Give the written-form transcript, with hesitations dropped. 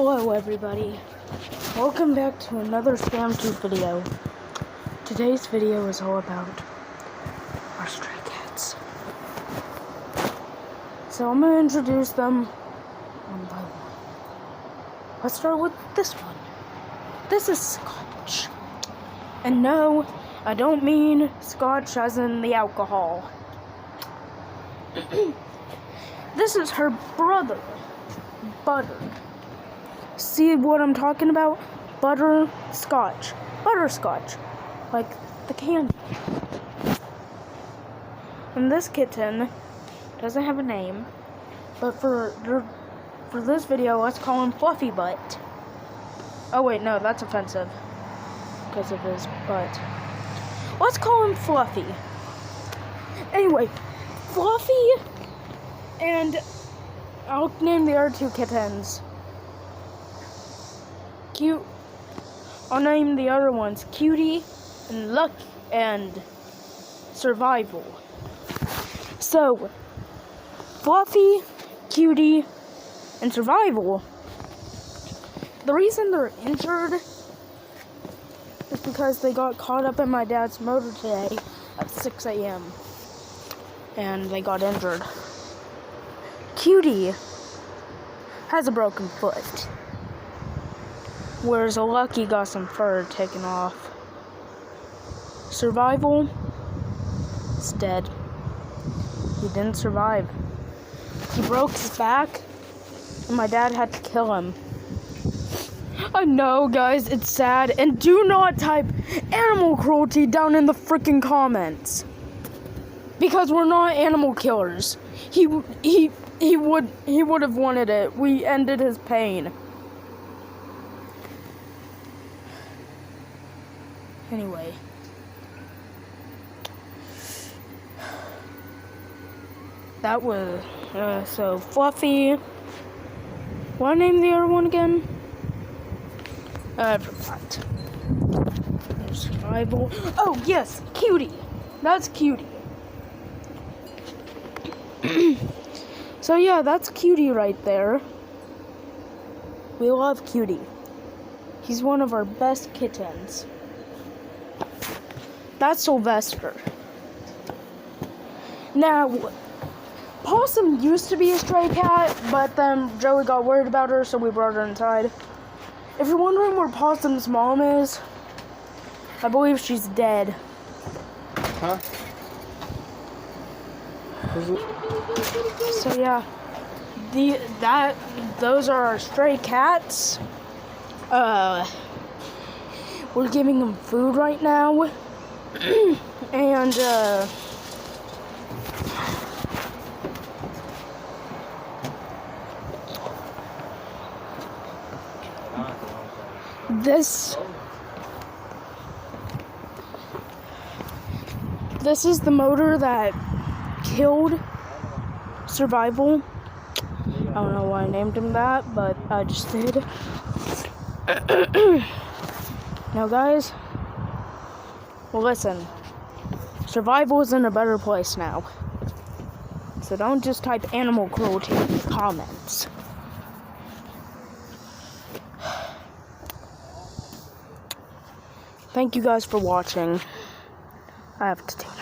Hello everybody, welcome back to another SpamTube video. Today's video is all about our stray cats. So I'm going to introduce them one by one. Let's start with this one. This is Scotch. And no, I don't mean Scotch as in the alcohol. This is her brother, Butter. See what I'm talking about? Butterscotch. Butterscotch. Like the candy. And this kitten doesn't have a name, but for this video, let's call him Fluffy Butt. Oh wait, no, that's offensive because of his butt. Let's call him Fluffy. Anyway, Fluffy, and I'll name the other two kittens. Cute. I'll name the other ones Cutie and Luck and Survival. So, Fluffy, Cutie, and Survival. The reason they're injured is because they got caught up in my dad's motor today at 6 a.m. and they got injured. Cutie has a broken foot, whereas Lucky got some fur taken off. Survival is dead. He didn't survive. He broke his back, and my dad had to kill him. I know, guys, it's sad, and do not type animal cruelty down in the freaking comments, because we're not animal killers. He would have wanted it. We ended his pain. Anyway. That was, so Fluffy. What name the other one again? I forgot. Survival. Oh, yes, Cutie. That's Cutie. So yeah, that's Cutie right there. We love Cutie. He's one of our best kittens. That's Sylvester. Now, Possum used to be a stray cat, but then Joey got worried about her, so we brought her inside. If you're wondering where Possum's mom is, I believe she's dead. Huh? So yeah, those are our stray cats. We're giving them food right now, and this is the motor that killed Survival. I don't know why I named him that, but I just did. Now, guys, well, listen. Survival is in a better place now. So don't just type animal cruelty in the comments. Thank you guys for watching. I have to take